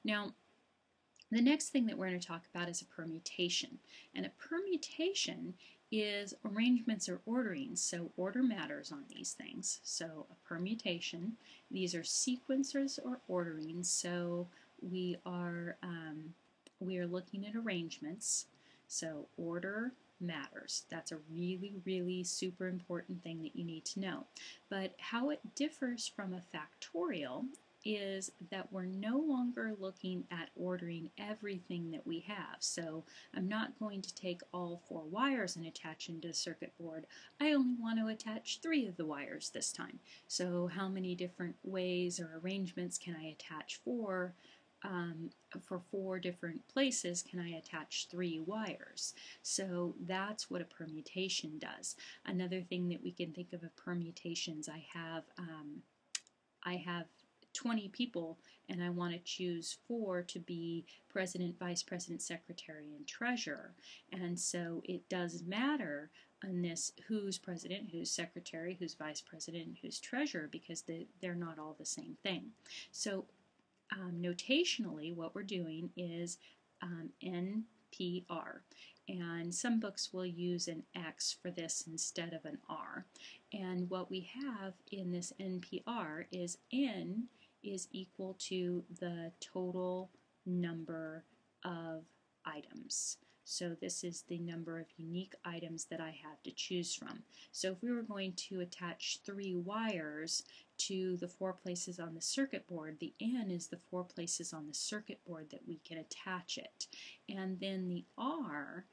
Now, the next thing that we're going to talk about is a permutation. And a permutation is arrangements or ordering. So order matters on these things. So a permutation, these are sequencers or orderings. So we are looking at arrangements. So order matters. That's a really, really super important thing that you need to know. But how it differs from a factorial is that we're no longer looking at ordering everything that we have. So I'm not going to take all 4 wires and attach them to the circuit board. I only want to attach 3 of the wires this time. So how many different ways or arrangements can I attach 4? For 4 different places can I attach 3 wires. So that's what a permutation does. Another thing that we can think of permutations, I have 20 people and I want to choose 4 to be president, vice president, secretary, and treasurer. And so it does matter on this who's president, who's secretary, who's vice president, who's treasurer, because they're not all the same thing. So notationally, what we're doing is NPR. And some books will use an X for this instead of an R. And what we have in this NPR is N is equal to the total number of items. So this is the number of unique items that I have to choose from. So if we were going to attach 3 wires to the 4 places on the circuit board, the N is the 4 places on the circuit board that we can attach it. And then the R,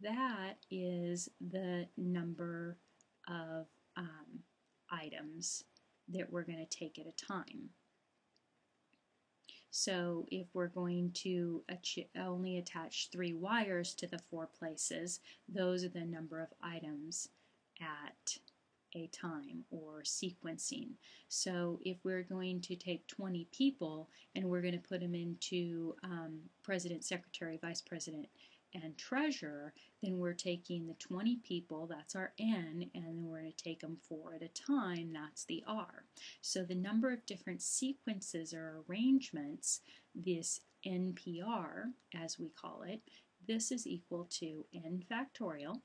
that is the number of items that we're going to take at a time. So if we're going to only attach 3 wires to the 4 places, those are the number of items at a time, or sequencing. So if we're going to take 20 people and we're going to put them into president, secretary, vice president, and treasurer, then we're taking the 20 people, that's our N, and then we're going to take them 4 at a time, that's the R. So the number of different sequences or arrangements, this NPR, as we call it, this is equal to N factorial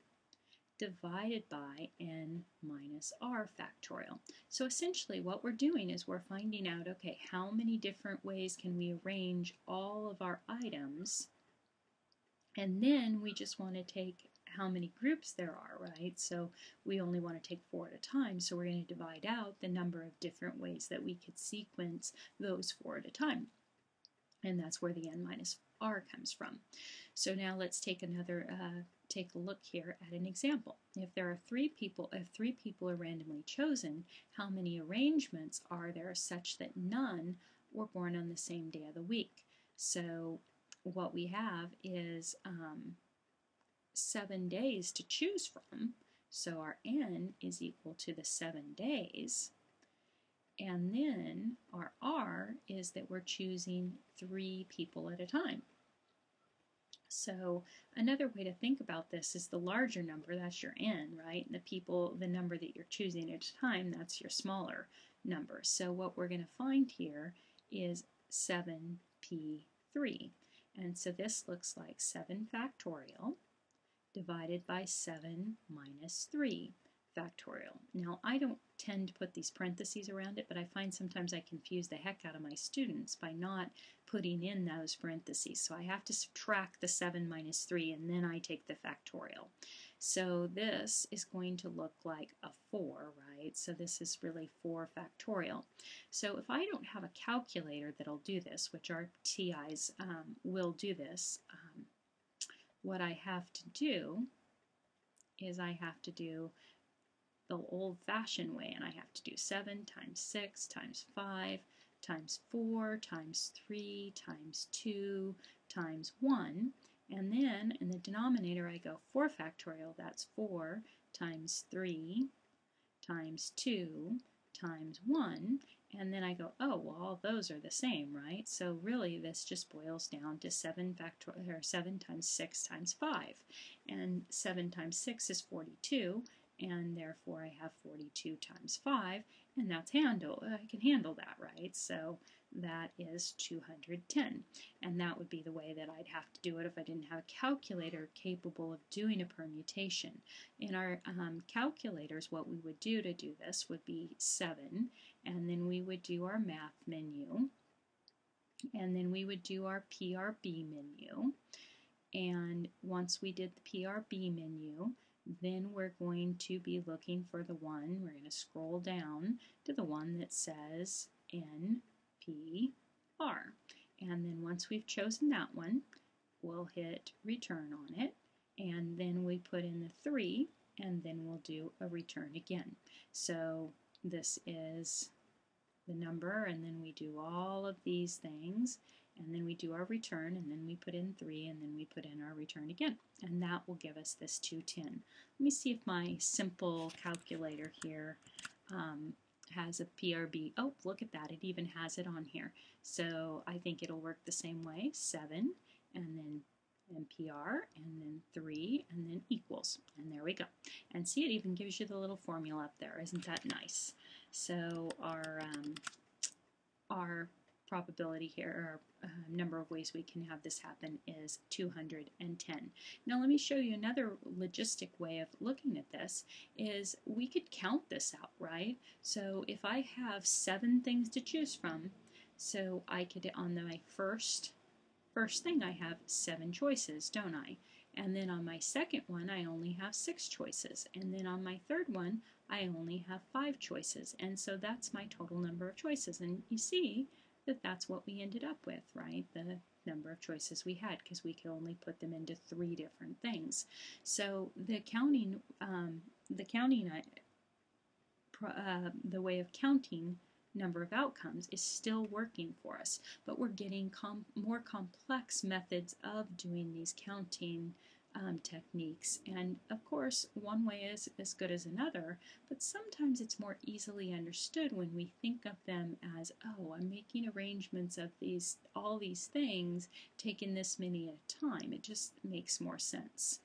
divided by N minus R factorial. So essentially what we're doing is we're finding out, okay, how many different ways can we arrange all of our items, and then we just want to take how many groups there are, right? So we only want to take 4 at a time, so we're going to divide out the number of different ways that we could sequence those 4 at a time. And that's where the N minus R comes from. So now let's take take a look here at an example. If there are 3 people, if 3 people are randomly chosen, how many arrangements are there such that none were born on the same day of the week? So what we have is 7 days to choose from, so our N is equal to the 7 days, and then our R is that we're choosing 3 people at a time. So another way to think about this is the larger number, that's your N, right? And the number that you're choosing at a time, that's your smaller number. So what we're going to find here is 7p3. And so this looks like 7 factorial divided by 7 minus 3 factorial. Now, I don't tend to put these parentheses around it, but I find sometimes I confuse the heck out of my students by not putting in those parentheses. So I have to subtract the 7 minus 3, and then I take the factorial. So this is going to look like a 4, right? So this is really 4 factorial. So if I don't have a calculator that'll do this, which our TIs will do this, what I have to do is I have to do the old-fashioned way, and I have to do 7 times 6 times 5 times 4 times 3 times 2 times 1, and then in the denominator I go 4 factorial, that's 4 times 3 times 2 times 1, and then I go, oh, well, all those are the same, right? So really this just boils down to 7 times 6 times 5, and 7 times 6 is 42, and therefore I have 42 times 5, and that's I can handle that, right? So that is 210. And that would be the way that I'd have to do it if I didn't have a calculator capable of doing a permutation. In our calculators, what we would do to do this would be 7, and then we would do our math menu, and then we would do our PRB menu. And once we did the PRB menu, then we're going to be looking for the one, we're going to scroll down to the one that says NPR. And then once we've chosen that one, we'll hit return on it, and then we put in the 3, and then we'll do a return again. So this is the number, and then we do all of these things, and then we do our return, and then we put in 3, and then we put in our return again, and that will give us this 210. Let me see if my simple calculator here has a PRB. Oh, look at that, it even has it on here. So I think it'll work the same way, 7, and then NPR, and then 3, and then equals, and there we go. And see, it even gives you the little formula up there. Isn't that nice? So our probability here, or number of ways we can have this happen, is 210. Now let me show you another logistic way of looking at this. Is we could count this out, right? So if I have 7 things to choose from, so I could, on my first thing, I have 7 choices, don't I? And then on my second one, I only have 6 choices. And then on my third one, I only have 5 choices. And so that's my total number of choices. And you see that that's what we ended up with, right? The number of choices we had, because we could only put them into 3 different things. So the way of counting number of outcomes is still working for us, but we're getting more complex methods of doing these counting techniques. And of course, one way is as good as another, but sometimes it's more easily understood when we think of them as, oh, I'm making arrangements of all these things, taking this many at a time. It just makes more sense.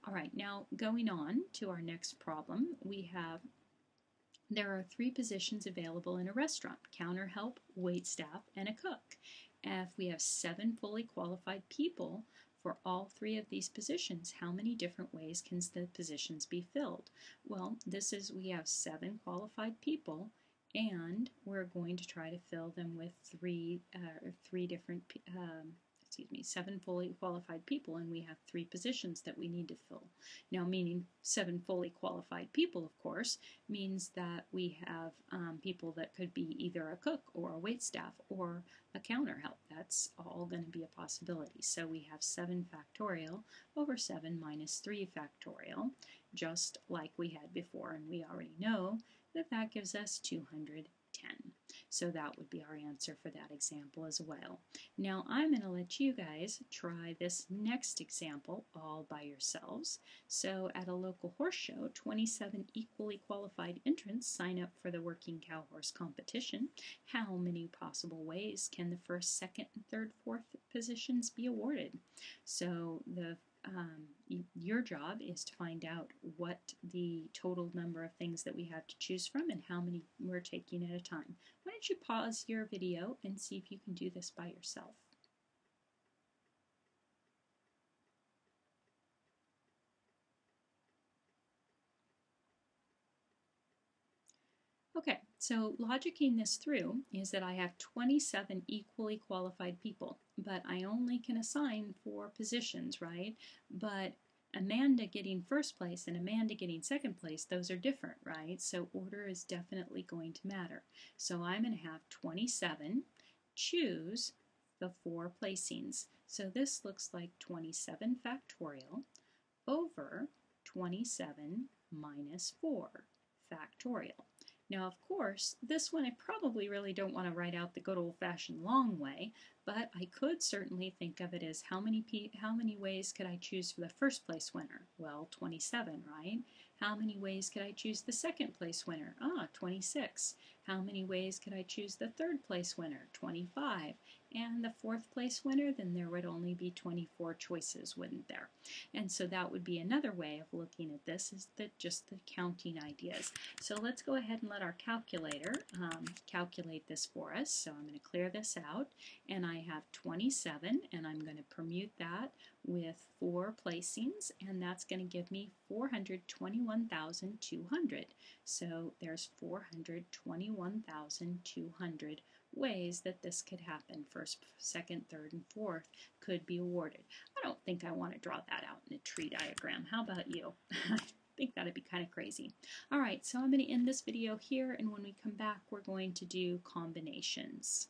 All right, now going on to our next problem, there are 3 positions available in a restaurant: counter help, wait staff, and a cook. If we have 7 fully qualified people for all 3 of these positions, how many different ways can the positions be filled? Well, we have 7 qualified people, and we're going to try to fill them with 7 fully qualified people, and we have 3 positions that we need to fill. Now, meaning 7 fully qualified people, of course, means that we have people that could be either a cook or a waitstaff or a counter help. That's all going to be a possibility. So we have 7 factorial over 7 minus 3 factorial, just like we had before, and we already know that that gives us 210. So that would be our answer for that example as well. Now I'm going to let you guys try this next example all by yourselves. So at a local horse show, 27 equally qualified entrants sign up for the working cow horse competition. How many possible ways can the first, second, and third, fourth positions be awarded? So your job is to find out what the total number of things that we have to choose from and how many we're taking at a time. Why don't you pause your video and see if you can do this by yourself. Okay, so logicking this through is that I have 27 equally qualified people, but I only can assign 4 positions, right? But Amanda getting first place and Amanda getting second place, those are different, right? So order is definitely going to matter. So I'm going to have 27 choose the 4 placings. So this looks like 27 factorial over 27 minus 4 factorial. Now, of course, this one I probably really don't want to write out the good old-fashioned long way, But I could certainly think of it as how many ways could I choose for the first place winner? Well, 27, right? How many ways could I choose the second place winner? 26. How many ways could I choose the third place winner? 25. And the fourth place winner, then there would only be 24 choices, wouldn't there? And so that would be another way of looking at this, is that just the counting ideas. So let's go ahead and let our calculator calculate this for us. So I'm going to clear this out, and I have 27, and I'm going to permute that with 4 placings, and that's going to give me 421,200. So there's 421,200 ways that this could happen. First, second, third, and fourth could be awarded. I don't think I want to draw that out in a tree diagram. How about you? I think that'd be kind of crazy. All right, so I'm going to end this video here, and when we come back, we're going to do combinations.